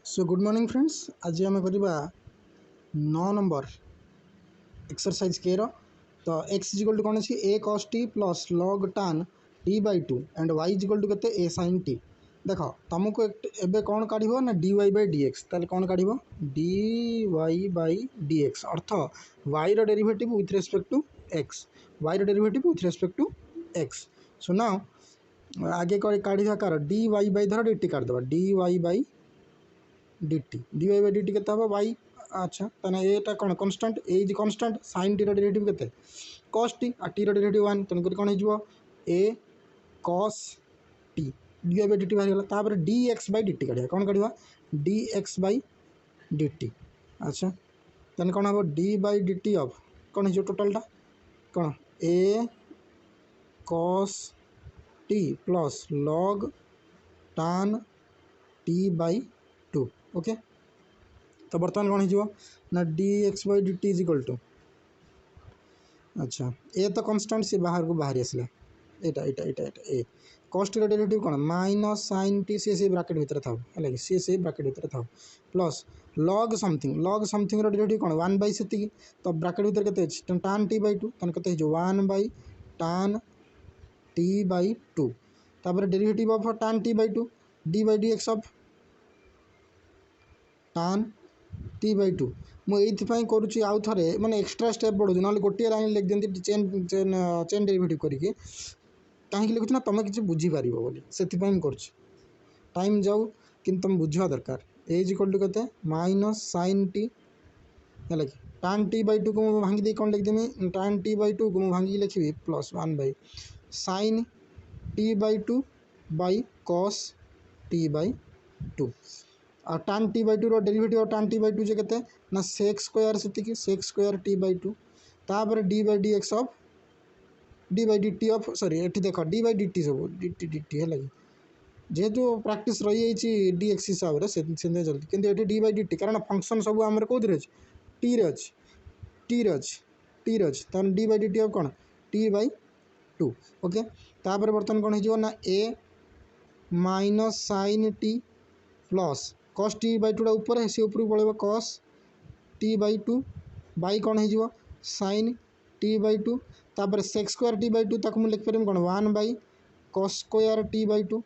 So good morning friends. आज आम करवा 9 नंबर एक्सरसाइज के तो एक्स इक्वल टू कौन अच्छी a cos t plus log tan t by two and y equal to के ए साइन टी। देख तुमको एबे कौन काढ़ ना d y by d x ताल कौन काढ़ d y by d x अर्थ y derivative with respect to x y derivative with respect to x. सो ना आगे काढ़ा कार डी वाई बै धर डी टी काढ़ d y by d t d y by d t के y. अच्छा ताने एटा कौन constant a is constant sine t derivative के कॉस टी आ टी डेरिवेटिव 1 तेणुक कौन हो a cos t d y by d t बाहर गला d x by d t काढ़ा कौन काढ़ा d x by d t. अच्छा तेन कौन हम d by d t of कौन हो टोटालटा कौन a cos t plus log tan t by two. Okay तो बर्तमान कौन हो ना d x by d t is equal to अच्छा ए तो कन्स्टांट सी बाहर को बाहरी आसला एटा एटा एटा एटा ए कॉस टी डेरिवेटिव कौन माइनस साइन टी सी ब्राकेट भीतर था है सी ब्राकेट भीतर था प्लस लॉग समथिंग डेरिवेटिव कौन 1 बै से तो ब्राकेट भीतर के टान टी बै टू तन के 1 बै टान टी बै टू तापर डेरिवेटिव ऑफ टान t by to D by d x of टान टी बै टू मुझे करुँची आउ थे मैंने एक्सट्रा स्टेप बढ़ू ना गोटे लाइन लिख दिखती चेन चेन चेन डेरिवेटिव करके कहीं लिखुच ना तुम किसी बुझीपार बोली से टाइम जाऊ कि तुम बुझा दरकार एज इक्वल टू के माइनस साइन टी है कि टान टी बै टू को मुझे भांगी दे कौन लिखदेमी टान टी बै टू को मुझे भांगी लिखी plus 1 by sine t by two by cos t by two और tan t by two derivative tan t by two जे के ना सेक्स स्क्वायर से sec square t by two तापर d by d x of d by d t of sorry ये देख d by d t सब d t है लगे जेहेतु प्रैक्टिस रही है डी एक्स हिसाब से चलती किंतु ये डी बै डी टी कारण फंक्शन सब आम कौन टी रे अच्छी टी रे अच्छी टी रे अच्छी तब d by d t of कौन टी बै टू। ओके तापर बर्तमान कौन हो ना a minus sine t plus cos t by टूटा ऊपर सी ऊपर पड़े cos t by two by कौन हो साइन टी बै टू तापर sec square t by two तक मुझे लिखिपर कौन 1 by cos square t by two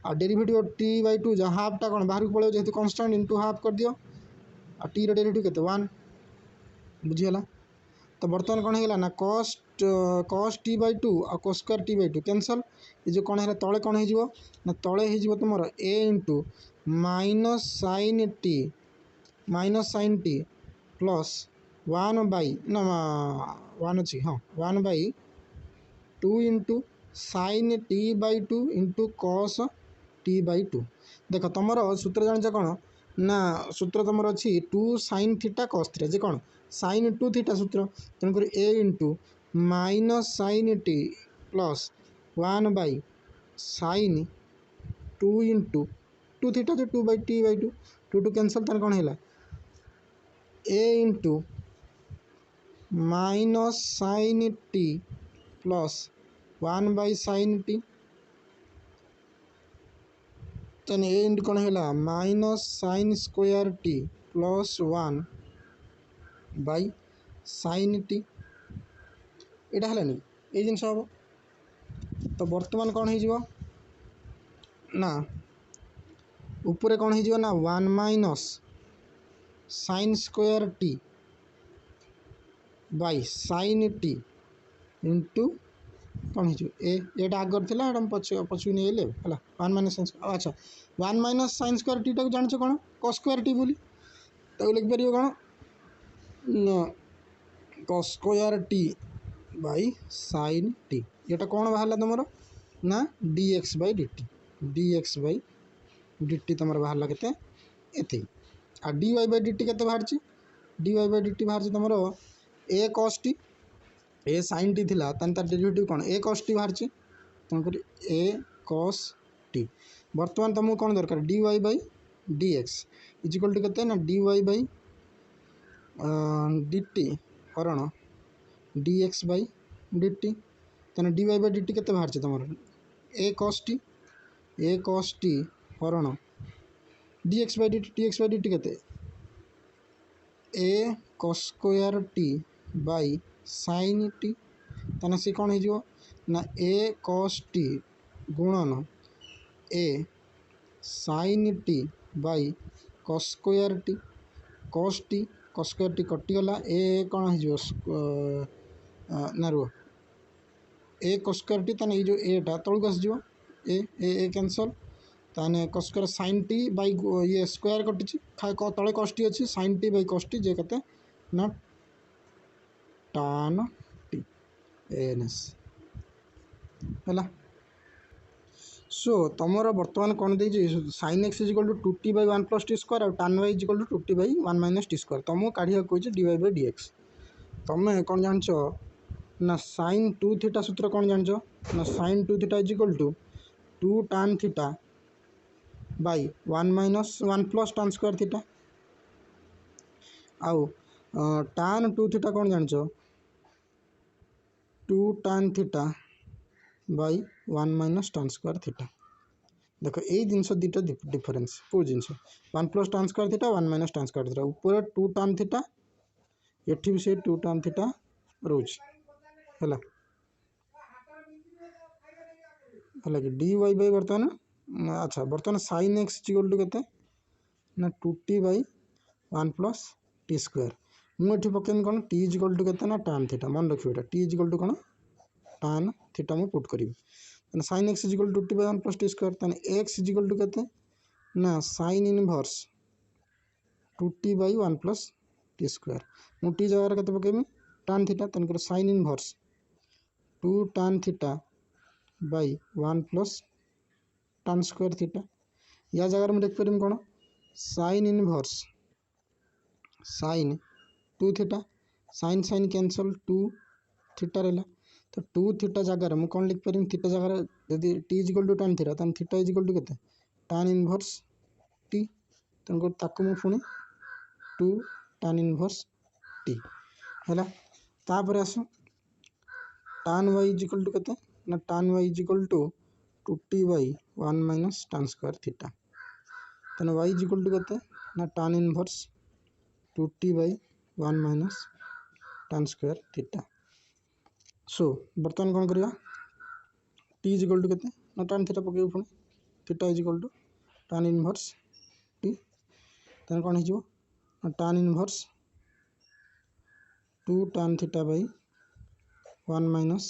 आ डेरिवेटिव टी बै टू जहाँ हाफटा कौन बाहर को पड़े जेहतु कन्स्टांट इंटू हाफ कर दियो आ टी डेरिवेटिव के 1 बुझीगला। तो बर्तमान कौन होगा ना कॉस टी बै टू आ cos square t by two cancel ये जो कौन है तले कौन हो ना तले हो तुम a into minus sine t plus 1 by ना 1 अच्छी हाँ 1 by two into sine t by two into cos t by two. देख तुम सूत्र जान कौन ना सूत्र तुम अच्छी 2 साइन थीटा कॉस थीटा जे कौन साइन 2 थीटा सूत्र तेणुक a into minus sine t plus 1 by sine 2 into 2 theta जो 2 by t by two 2 two cancel तेन कौन है a into minus sine t plus 1 by sine t तेन a into कौन है minus sine square t plus 1 by sine t यहाँ है ये जिनस हम तो बर्तमान कौन हो ना ऊपर कौन हो ना 1 minus sine square t by sine t into कौन हो एटा आगर थी पछू नहीं है 1 माइनस साइन अच्छा 1 माइनस साइन स्क्वायर टी टाक जान कौन कॉस स्क्वायर टी बोली तो लिखिपर कौन cos square t by sine t ये कौन बाहर तुम ना d x by d t तुम बाहर के आ d y by d t के बाहर d y by d t बाहर तुम a cos t a sine t थिला तार डेरिवेटिव कौन ए कॉस टी बाहर तुमको ए कॉस टी। बर्तमान तुमको कौन दरकार d y by d x is equal to के ना d y by d t हरण d x by d t तेना d y by d t के बाहर तुम ए कॉस टी हरण dx by dt dx by dt केते a cos square t by sin t ताने से कौन हो ना a cos t गुणन a sin t by cos square t cos square t कटिगला a कौन हो ना रो a cos square t ताने जो a टा तलक आसो a कैंसल ताने cos square sin t by ये स्क्वायर कटुची तले cos t अच्छी sin t by cos t जे कते ना tan t ans है। सो तुमर बर्तमान कौन दे sin x is equal to 2t by 1 plus t square और tan y is equal to 2t by 1 minus t square तुमको काढ़ा कहे dy by dx तुम्हें कौन जान ना sin 2 थीटा सूत्र कौन जान ना sin 2 theta is equal to 2 tan theta by 1 minus 1 plus tan square theta आउ tan 2 थीटा कौन जान 2 tan theta by 1 minus tan square theta देख यही जिनस दुटा डिफरेन्स कौ जिन 1 plus tan square theta 1 minus tan square theta ऊपर 2 tan थीटा एठी भी से 2 tan थीटा रोज है कि dy by बर्तमान अच्छा बर्तमान sin x इक्वल टू केते ना 2t by 1 plus t square मुझे पकेमी कौन t इक्वल टू केते ना tan थीटा मन रखिए t इक्वल टू कौन tan थीटा मुझे पुट करी sin x equal to 2t by 1 plus t square ताने x इक्वल टू केते ना sin inverse 2t by 1 plus t square मु टी जगह केते पकेमी tan थीटा तनकर sin inverse 2 tan theta by 1 plus tan square theta या जगह में देख पारिम कौन sin inverse sin 2 theta sin sin cancel 2 theta रहा तो 2 थीटा जगह मुझे कौन लिख पारि थीटा जगह यदि t equal to tan theta tan theta equal to केते tan इनवर्स टी तेणुक ताकू मु पुणी 2 tan इनवर्स टी है तापर आसो tan y इक्वल टू केते ना tan y equal to 2t by 1 minus tan square theta तेना y इक्वल टू केते ना tan inverse 2t by 1 minus tan square theta so बर्तमान कौन करवा टी इज इक्वल टू केते ना tan थीटा पके पुणी theta is equal to tan inverse t तेन कौन हो tan inverse 2 tan theta by 1 minus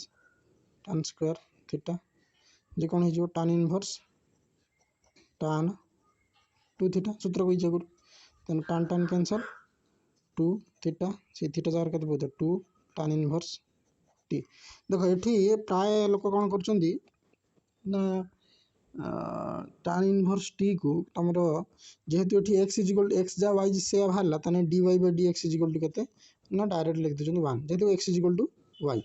tan square theta जे कौन हो tan इनवर्स tan 2 थीटा सूत्र को इच्छा तेन tan tan कैंसल 2 थीटा से थीटा जगह के बोलते 2 tan इनवर्स टी देख ये प्राय लोक कौन कर tan इनवर्स टी को तुम जेहेतु ये एक्स इजिकल एक्स जा वाई से बाहर तेना d y by d x is equal to के ना डायरेक्ट लिख दे 1 जेहेतु एक्स इजिकल टू वाई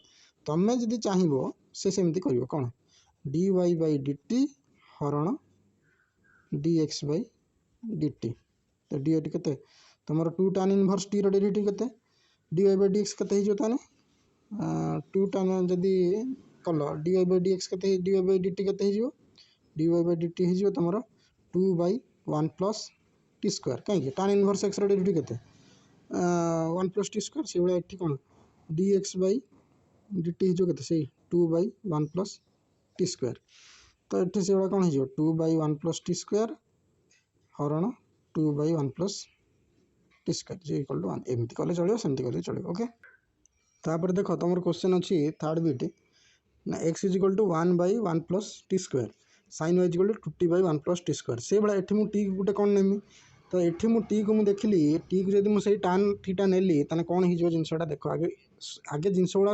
तुम्हें जदि चाहब से सेमती कर कौन d y by d t हरण d x by d t तो डी टी के तुम 2 tan इनवर्स टी डेरिवेटिव के d y by d x के 2 tan जदि कल d y by d x के d y by d t के d y by d t हो तुम 2 by 1 प्लस टी स्क्वायर कहीं tan इनवर्स एक्स डेरिवेटिव के 1 प्लस टी स्क्वायर से भाई ये कौन D x by d t हो से 2 by 1 प्लस टी स्क्वायर तो ये से भाई कौन हो 2 by 1 प्लस टी स्क्वायर हरण 2 by 1 प्लस टी स्क्वायर जे इक्वल टू 1 एमती कले चलो सेमती कले चलो ओके तापर देख तुम क्वेश्चन अच्छी थर्ड बीट ना x is equal to 1 by 1 plus t square sin y equal to 2t by 1 plus t square से भाई ये मुझे टी गोटे कौन नेमी तो ये मुझे टी को मुझे देखिली टी को जब मुझे tan थीटा नेली ताने कौन हो जिनसा देख आगे आगे जिनस गुड़ा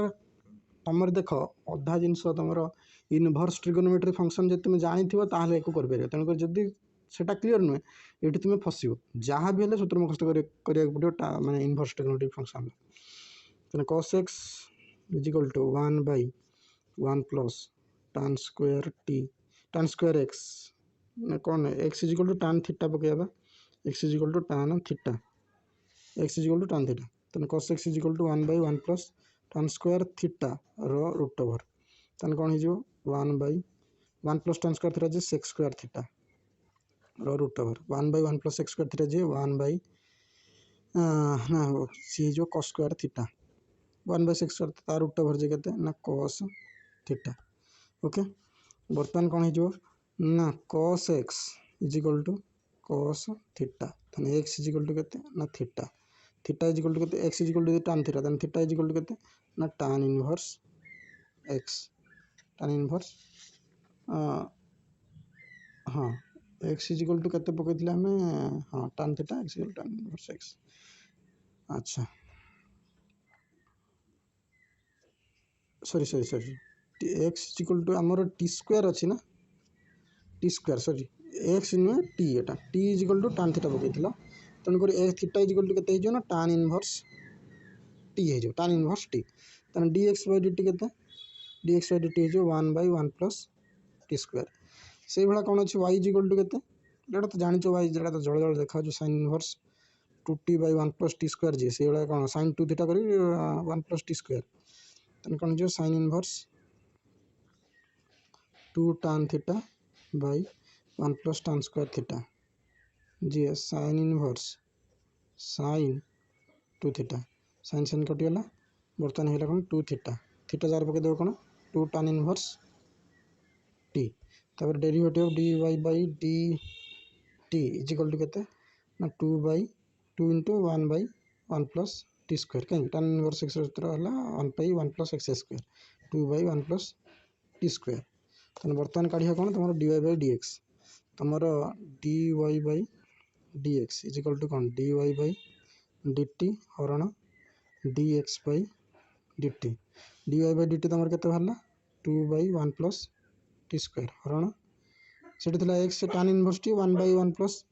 तुम देख अधा जिनस तुम इनवर्स ट्रिगोनोमेट्री फंक्शन जब तुम जानी ताल एक कर तेणुक जदि सेटा क्लीयर नुहे ये तुम फसो जहाँ भी सूत्र मुखस्त करा पड़ो माने इनवर्स ट्रिगोनोमेट्री फंक्शन तेना cos x is equal to 1 by 1 plus tan square x ना कौन x is equal to tan theta पकेबा x is equal to tan theta x is equal to tan theta तेना cos x is equal to 1 by 1 plus tan square theta रो root over तेना कौन हो 1 by 1 plus tan square theta जे sec square theta root over 1/1 plus x square theta जे 1 ना सी जो कॉस स्क्वायर थीटा 1/6 स्क्वायर तार रूट ओवर जे केते ना कॉस थीटा। ओके बर्तमान कौन हो ना cos x is equal to cos theta ताने एक्स इज इक्वल टू केते ना theta theta is equal to केते x is equal to tan theta ताने थीटा इज इक्वल टू केते ना tan inverse x tan inverse हाँ x is equal to केते पकईले आम हाँ tan थीटा एक्स इक्वल tan इनवर्स एक्स। अच्छा sorry sorry sorry x is equal to आमर टी स्क्वायर अच्छी ना टी स्क्वायर सॉरी एक्स नुहे टी एटा t is equal to tan theta पकई तेणुक x theta is equal to केते ना tan इनवर्स टी हो tan इनवर्स टी तेना dx by dt केते dx by dt हो 1/1 प्लस टी स्क्वायर से भाया कौन अच्छे y इज इक्वल टू केते जेटा तो जान y जेटा तो जल जल देखा sin inverse 2t/1 plus t square जे से भाया कौन sin 2 थीटा करी 1 प्लस टी स्क्वायर तेन कौन जो sin inverse 2 tan theta by 1 plus tan square theta जी sin inverse sin 2 theta sin sin कटिगला बर्तमान है कौन 2 थीटा थीटा जार पकईदेव कौन 2 tan इनवर्स टी तापर derivative dy by dt is equal to केते ना 2/2 इंटू 1/1 प्लस टी स्क्वायर कहीं tan इनवर्स एक्स सूत्र है 1/1 plus x square 2/1 plus t square तेना बर्तमान काढ़िया कौन तुम dy by dx तुम dy by dx is equal to कौन dy by dt हरण dx by dt dy by dt तुम के बाहर 2/1 प्लस टी स्क्वायर हरण से x tan inverse T 1/1 plus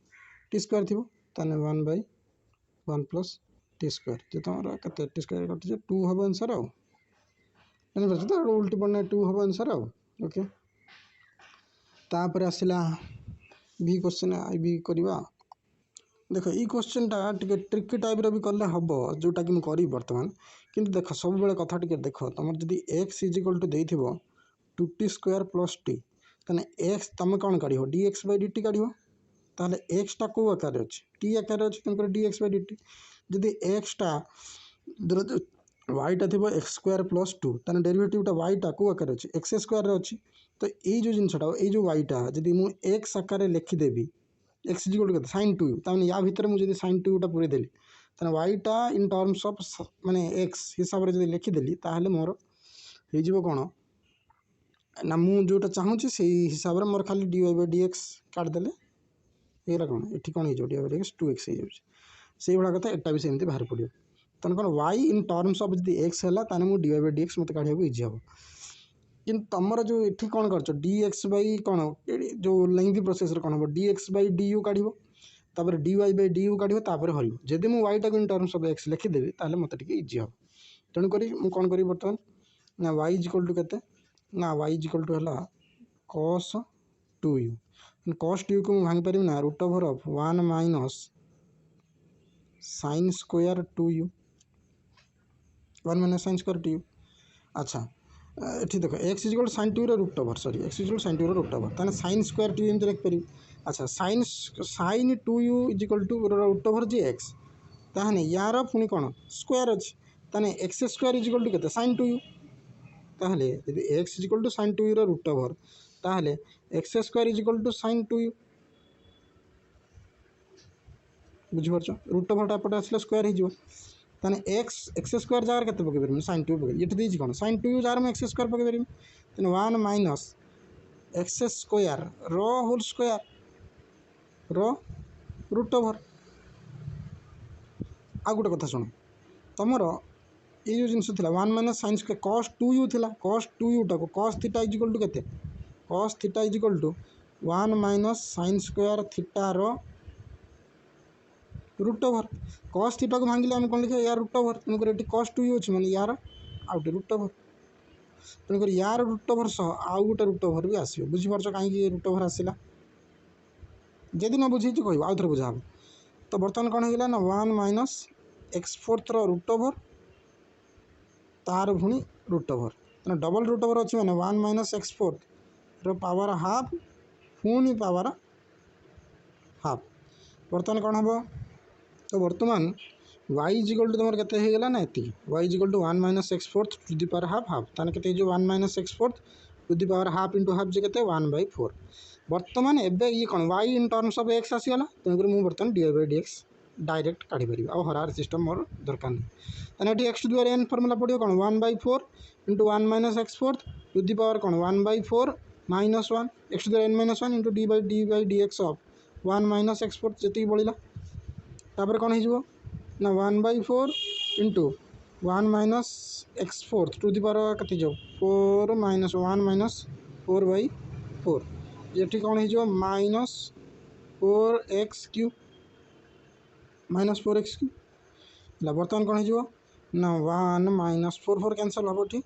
t square थी ताने 1/1 प्लस टी स्क्वायर जो तुम के टी स्क्वायर कटे 2 हम आंसर आते उल्टी पड़ना 2 हम आंसर ओके तापर आसला भी क्वेश्चन आई भी करवा देख ये क्वेश्चन टा टिके ट्रिकी टाइप रो भी कले हम जोटा कि मुझे बर्तमान किंतु देख सब बेले कथा टिके देख तुम जदि एक्स इज इक्वल टू देथिबो 2t स्क्वायर प्लस टी ताने एक्स तुम कौन काढ़ dx by dt काढ़ ताहले एक्स टा को आकार अच्छी टी आकार अच्छी तुमको dx by dt जदि एक्स टा वाई टा थी एक्स स्क्वायर प्लस 2 ताने डेरिवेटिव टा वाई टा को आकार अच्छी एक्स स्क्वायर अच्छी तो ये जो जिनटा ये जो वाई टा जदि मु एक्स आकार लिखिदेवी x is equal to sin 2 ताने या भितर मुझे sin 2 टा पूरे देली ताने वाई टा इन टर्म्स ऑफ माने एक्स हिसाब रे जदि लिखिदेली ताहले मोर हे जीवो कोन ना मु जोटा चाहूँगी से हिसाब से मोर खाली dy by dx काट देले ये कौन ये कौन हो dy by dx 2x से भाया कथा एटा भी सेमती बाहर पड़ो तेना कौन y इन टर्म्स ऑफ जब एक्स है ताने मु dy by dx मत काढ़ा इजी हम कि तुमर जो ये कौन कर dx by कौन जो लेंथी प्रोसेस कौन हम dx by du काढ़ तापर dy by du काढ़ तापर हर जदि मुझे y टा इन टर्म्स ऑफ एक्स लिखिदेवी ताहले मत इजी हम तेणुक मुझे कौन करी बर्तमान ना y इज इक्वल टू केते ना y इज इक्वल टू है cos 2u cos 2u को भांगी पारि ना root over of 1 minus sin square 2u 1 minus sin square 2u अच्छा ये देख x is equal to sin 2 root over sorry x is equal to sin 2 root over ताने sin square 2u एमती लिख पारि अच्छा sin 2u is equal to root over जी x ताहने यार पुणी कौन स्क्वायर अच्छी ताने x square is equal to केते sin 2u ताहले यदि x is equal to sin 2u root over ताहले x square is equal to sin 2u बुझिपार रूट ओवर टापटे आसले स्क्वायर हो ताने एक्स स्क्वायर जगह के पकई पारि sin 2 पकई ये कौन sin 2u जगह मैं एक्स स्क्वायर पकई पारि तेना 1 minus x square rho whole square rho root over आ गोटे कथा शुण तुमर ये जो जिनस थी 1 minus sin square cos 2u थी cos 2u टाक cos theta is equal to केते cos theta is equal to 1 minus sin square theta रो रूट ओवर cos थीटा को भांगिले आम कौन लिखा यार रूट ओवर तेणुक ये cos 2u अच्छी मैंने यार आउटे रूट ओवर तेणुक यार रूट ओवर सह आउ गोटे रूट ओवर भी आसो बुझीपार कहीं रूट ओवर आसला जदि ना बुझे कह आउ थे बुझा तो बर्तमान कौन होगा ना 1 माइनस x4 रूट ओवर तार पुणी रूट ओवर तेना डबल रूट ओवर अच्छी मैंने 1 माइनस x4 पावर हाफ पुणी पावर हाफ बर्तमान कौन हम तो बर्तमान y इज इक्वल टू तुम के ना ये y is equal to 1 minus x fourth to the power half half ताने के 1 minus x fourth to the power half into half जे के 1/4 बर्तमान एबे ये कौन y in terms of x आसीगला तेणुक मुझे बर्तमान dy/dx डायरेक्ट काढ़ी पारि आ हरार सिस्टम मोर दरकार नहीं ताने x to the power n formula पड़ो कौन 1/4 into 1 minus x fourth to the power कौन 1/4 minus 1 x to the power n minus 1 into dy/dx of 1 minus x fourth जी बढ़ला तापर कौन हो ना 1/4 into 1 minus x fourth to the power कति जो 4 माइनस 1 माइनस 4/4 ये कौन हो माइनस 4x³ माइनस 4x³ बर्तमान कौन हो ना 1 माइनस 4 4 कैंसल हम ठीक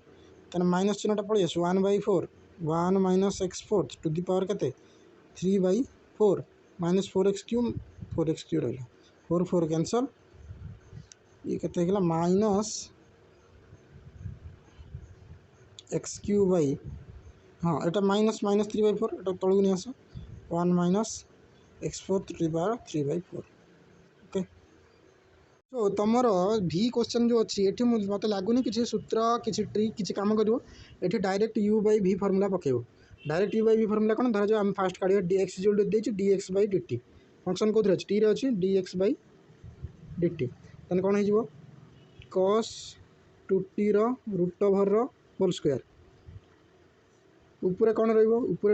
तेना माइनस चिन्हटा पड़े आस 1/4 1 minus x fourth to the power के 3/4 माइनस 4x³ 4x³ रहा 4 4 कैंसल ये के माइनस x³ हाँ এটা माइनस माइनस 3/4 এটা तलू नहीं आस 1 minus x fourth to the power 3/4 okay तो तुम भी क्वेश्चन जो अच्छी ये मत लगुनि किसी सूत्र किसी ट्रिक किसी काम कर डायरेक्ट u/v फर्मूला पकेब डायरेक्ट u/v फर्मूला कौन धर आम फास्ट काढ़ dx dx/dt फंक्शन कौन अच्छी टी अच्छी dx/dt तेन कौन हो cos 2t root over whole square ऊपर कौन ऊपर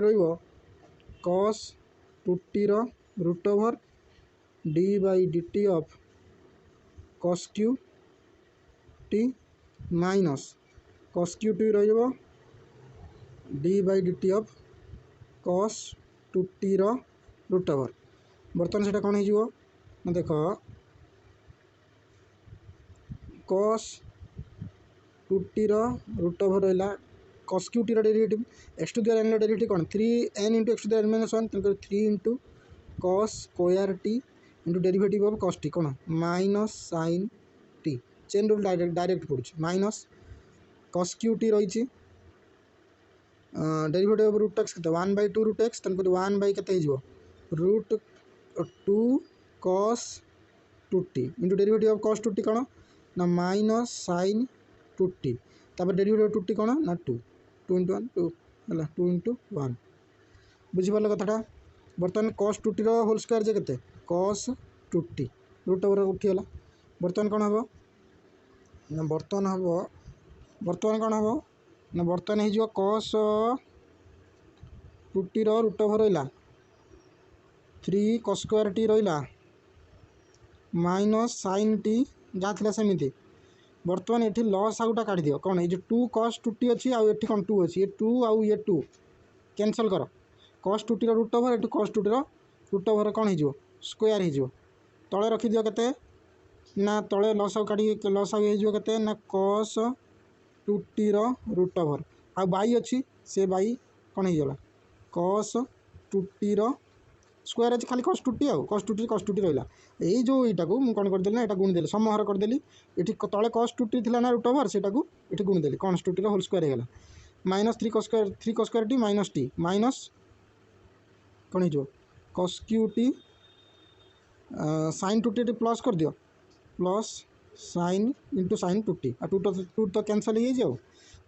cos 2t root over d/dt of cos/t minus cos/t d/dt of cos 2t root over बर्तमान से कौन हो देख cos 2t रूट ओवर रहा cos/t derivative x to the power n derivative कौन 3n into x to the power n minus 1 तेणुकर 3 into cos square t into derivative of cos t कौन minus sin t chain rule direct पड़ू minus cos/t रही derivative of root x के 1/2 root x तेणुकर 1/के रूट 2 cos 2t into derivative of cos 2t कौन ना माइनस sin 2t तापर डेरिवेटिव ऑफ 2t कौन ना 2 2 इंटू 1 2 है 2 इंटू 1 बुझीपार कथाटा बर्तमान cos 2t होल स्क्वायर जे के cos 2t रूट ओवर उठीगला बर्तमान कौन हम ना बर्तमान कौन हम ना बर्तमान हो cos 2t रूट ओवर रहा 3 cos स्क्वायर t रहा माइनस sin t जहाँ थी सेमती बर्तमान ये लस आउटा काढ़ दियो कौन ये 2 cos 2t अच्छी आउ ये कौन 2 अच्छी ये 2 आउ ये 2 कैंसल कर cos 2t रूट ओवर ये cos 2t रूट ओवर कौन हो स्क्वायर हो तले रखी दियो केते ना तले लस आउ काढ़ी लस आउ के ना cos 2t रूट ओवर आ बाई अच्छी से बाई कौन होगा cos 2t स्क्वायर अच्छी खाली cos 2t आउ cos 2t रहा यही जो यहाँ को मुझे कौन करदेली ना यहाँ गुणिदेली समहर करदेली ये तले cos 2t थी ना रूट ओवर से ये गुणिदेली cos 2t होल स्क्वायर होगा minus 3 cos square t minus t minus कौन हो cos/t sin 2t प्लस कर दियो plus sin into sin 2t आ 2 तो कैंसल हो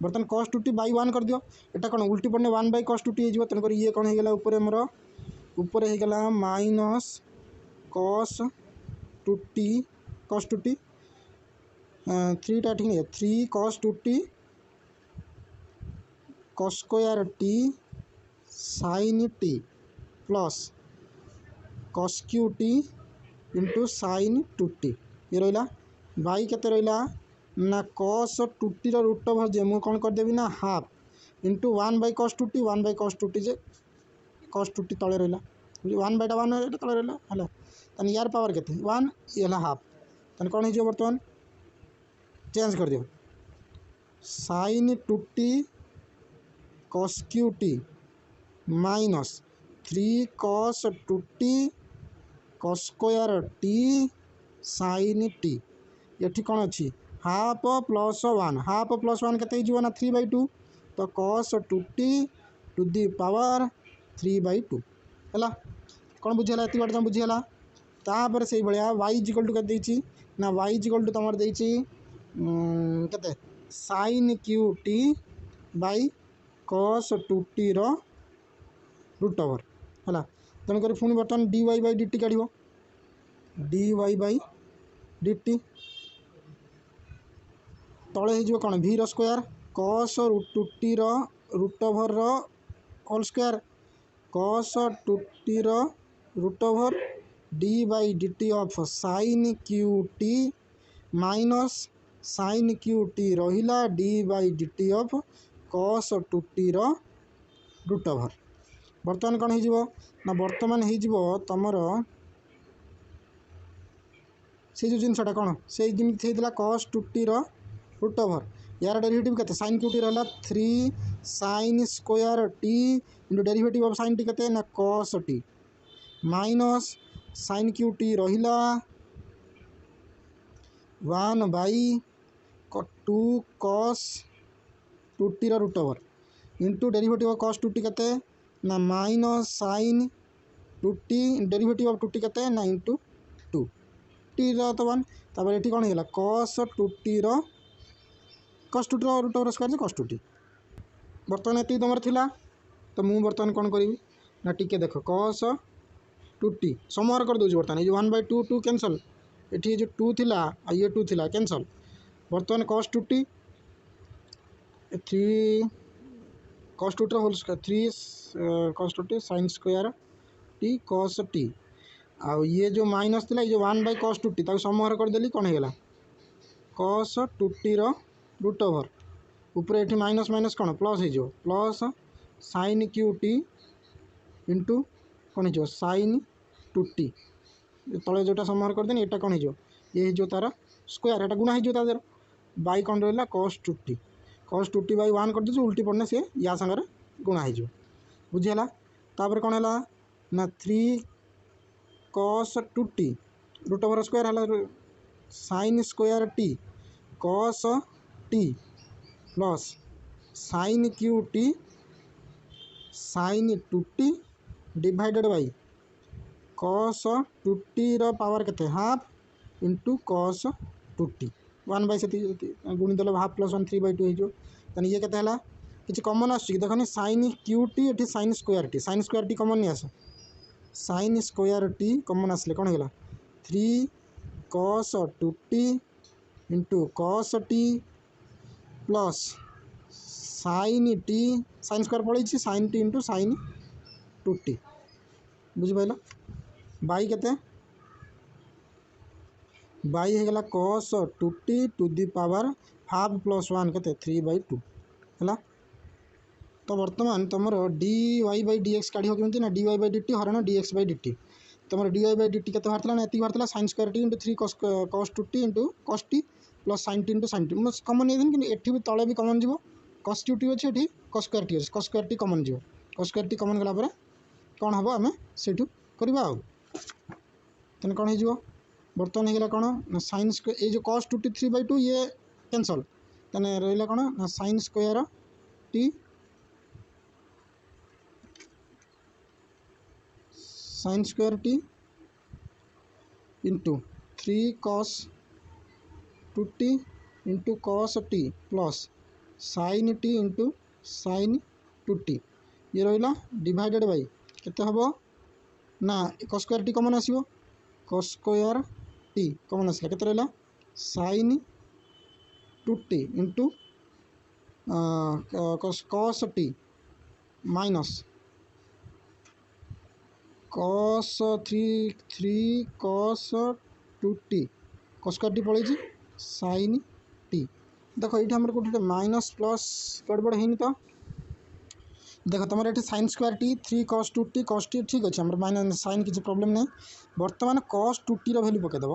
बर्तमान cos 2t बाई 1 कर दियो यहाँ कौन उल्टी पड़ने 1/cos 2t हो तेणुक ये कौन होगा ऊपर मोर ऊपर होगा माइनस cos 2t 3टा ठीक नहीं 3 cos 2t cos square t sin t plus cos/t into sin 2t ये रहा बाई के रहा ना cos 2t रूट ओवर जे मुझे कौन करदेवी ना half into 1/cos 2t 1/cos 2t जे cos 2t तले रहा 1/1 तले रहा है यार पावर के 1 ये हाफ तेन कौन हो बर्तमान चेंज कर दियो sin 2t cos/t minus 3 cos 2t cos square t sin t ये कौन अच्छी हाफ प्लस 1 हाफ प्लस 1 के ना 3/2 तो cos 2t to the power 3/2 है कौन बुझीगला ये बाटे तुम बुझीगला तापर से भाया वाई इक्वल टू के ना वाई इक्वल टू तुम के sine cube t by cos two t root over है तेणुक पुणी बर्तमान d y by d t काढ़ d y by d t तले हो कौन भी square cos two t root over whole square cos two t root over d by d t of sine cube t minus sine cube t रहिला d by d t of cos two t root over बर्तमान कौन हो ना बर्तमान हो तुमर से जो जिनसा कौन से जमी होता cos two t root over यार डेरिवेटिव के साइन क्यू टी रहा 3 sine square t into derivative of sine t के ना cos t minus sine cube t रहा 1 by 2 cos two t root over into derivative of cos two t के ना minus sine two t derivative of two t के ना into 2 T तो 1 तापर ये कौन है cos two t root over square cos two t बर्तमान ये तुम थिला तो मुझे बर्तमान कौन करी ना टी देख कस टू टी समर कर दूसरी बर्तमान ये 1/2 2 कैंसल ये जो 2 थिला ये 2 थिला कैंसल बर्तमान cos two t 3 cos two t whole square 3 cos two t sine square t cos t आउ ये जो माइनस थिला ये 1/cos टू टी समूह करदेली कौन होगा cos two t root over ऊपर ये माइनस माइनस कौन प्लस हो plus sine cube t into कौन हो साइन टू टी तले जोटा समूह करदेनी यहाँ कौन हो ये हो तार स्क्वायर एटा गुणा हो तार बाई कौन रहा cos टू टी बाई 1 कर दे उल्टी पड़ने सी या सागर गुणा हो बुझीगला तापर कौन है ना 3 cos two t root over square है sine square t cos t plus sine cube t sine two t divided by cos two t power के half into cos two t 1/से गुणीदेल हाफ प्लस 1 3/2 हो ये के किसी common आस देखनी साइन क्यू टी ये साइन स्क्वायर टी कमन नहीं आस साइन स्क्वायर टी कमन आसले कौन होगा 3 cos two t into cos t plus sine square पड़े sine t into sine two t बुझिपाल बाई के बाई होगा cos two t to the power half plus 1 के 3/2 है तो बर्तमान तुम d y by d x काढ़ केमती ना d y by d t हरण d x by d t तुम d y by d t के बाहर ना ये बाहर sine square t into 3 cos two t into cos t plus sine t into sine T मुझे कमन नहीं कि ये तले भी कमन जीव cos टू टी अच्छे ये cos स्क्वायर टी अच्छे cos स्क्वायर टी कमन जीव cos स्क्वायर टी कमन गला कौन हम आम से करवा तेना कौन हो बर्तमान होगा कौन ना साइन स्क्वायर ये जो cos टू टी 3/2 ये कैंसल तेना रहा कौन ना sine square t sine square t into 3 cos two t into cos t plus sine t into sine two t ये रहा डिवाइडेड बाई केते हबो ना cos स्क्वायर टी कमन आसीबो cos स्क्वायर टी कमन आसला केते रहा sine two t into cos t minus cos 3 cos two t cos square t पड़े साइन टी देख ये आम गोटे माइनस प्लस गड़बड़ है तो देख तुम ये sine square t 3 cos two t ठीक अच्छे आम माइनस साइन किसी प्रॉब्लम नहीं बर्तमान cos टू टी भैल्यू पकईदेव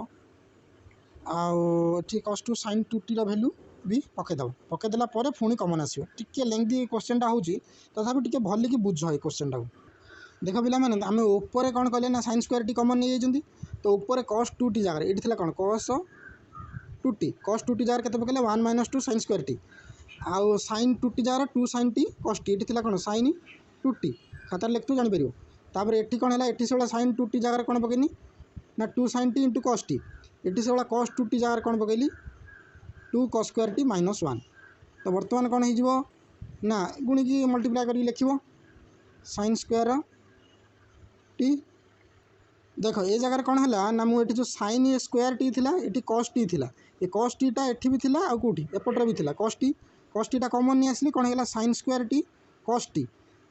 आठ cos two sine two T value भी पकईदेव पकईदेला पुणी कमन आसो टी लेंथी क्वेश्चन टा होची तथापि टी भल कि बुझ ये क्वेश्चन टा देख पिला मैंने आम ऊपर कौन कले ना साइन स्क्वायर टी कमन नहीं जाती तो ऊपर cos टू टी जगह ये कौन cos टू टी जगह के पकड़े 1 - 2 साइन स्क्वायर टी आउ साइन टू टी जगह 2 साइन टी cos टी ये कौन साइन टू टी खातार लिखु जापर तापर एटी कौन है, एटी से साइन 2t जगह कौन पकईनी ना 2 sin t into cos t, eighty से cos 2t जगह कौन पकईली 2 cos स्क्वायर t माइनस 1। तो बर्तमान कौन हो ना गुणिकी मल्टीप्लाई कर लिखिब sin स्क्वायर t। देख ये जगह कौन है ना मुझे जो sin स्क्वायर टी थिला ये cos t थिला, ये cos t टा एठी भी थिला आ कोठी एपटर भी थिला cos t टा कॉमन नहीं आसली कौन है sin square t cos t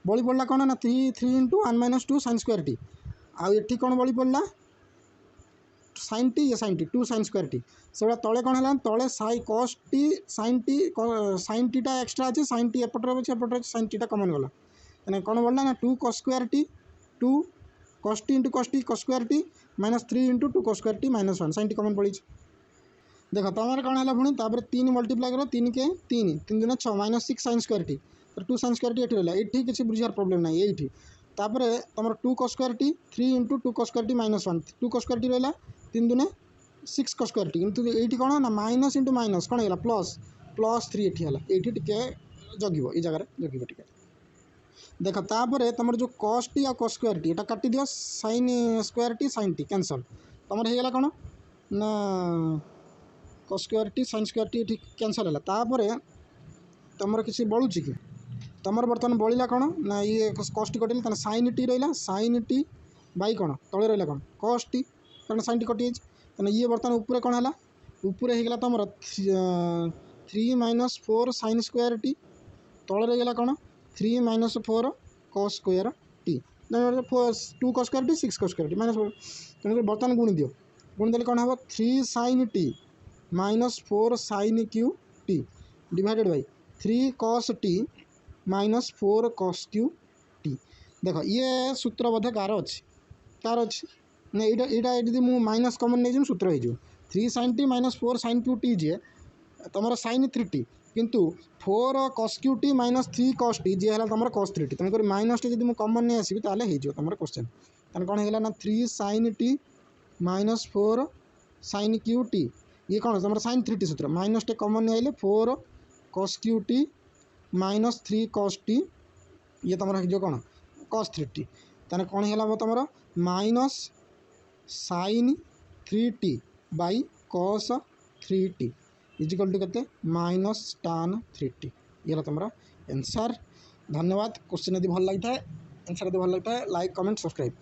बड़ी पड़ा कौन ना 3 into 1 minus 2 sin square t आउ एठी कौन बड़ी पड़ा sin t ये sin t 2 sin square t से तले कौन है तले Sai cos t sin t टा एक्स्ट्रा अच्छे sin t एपटर अच्छे एपटर sin t टा कॉमन गला यानी कौन बढ़ला ना 2 cos square t 2 cos t into cos square t minus 3 into 2 cos square t minus 1 sin t common पड़ी। देख तुम कौन है पुणी तापर 3 मल्टीप्लाई कर 3 के 3 3 दूना 6 minus 6 sin square t 2 sin square t ये रहा ये किसी बुझार प्रोब्लेम ना ये तापर तुम 2 cos square t 3 into 2 cos square t minus 1 2 cos square t रहा 3 दूने 6 cos स्क्वायर t किंतु ये कौन ना माइनस इंटू माइनस कौन है प्लस प्लस 3 ये टे जगिब ये जगह जगिब टे। देख तापर तुम जो cos t आ cos स्क्वायर t ये काटी दियो sin square t sin t cancel तुम होगा कौन ना cos square t sin square t ये कैंसल है तापर तुम किसी बलूँ कि तुम बर्तमान बड़ा कौन ना ये cos t कटिल sin t रहा sin t बै कौन तले रहा कौन cos t कारण sin t कटि जाए ये बर्तमान ऊपर कौन है ऊपर होगा तुम 3 माइनस 4 sin स्क्वायर t तले रहीगला कौन 3 minus 4 cos square t 2 cos square t 6 cos square t minus 4 तेणुक बर्तमान गुणी दियो गुणी दे कौन हम 3 sin t minus 4 sin q t divided by 3 cos t minus 4 cos q t। देख ये सूत्र बोधे कार अच्छी ना यहाँ यदि मुझे माइनस कमन नहीं सूत्र हो 3 sin t minus 4 sin q t जे तुम sin 3t किंतु 4 cos q t minus 3 cos t जी है तुम cos 3t तेणुक माइनस टी जब कमन नहीं आसबि ताले हो तुम क्वेश्चन तेना कौन है ना 3 sin t minus 4 sin q t ये कौन तुम sin 3t सूत्र माइनस टे कमन नहीं आइले 4 cos q t minus 3 cos t ये तुम जो कौन cos 3t तेना कौन है तुम minus sin 3t by cos 3t is equal to के माइनस tan 3t ये तुम आंसर। धन्यवाद। क्वेश्चन यदि भल लगी है आंसर यदि भल लगता है लाइक कमेंट सब्सक्राइब।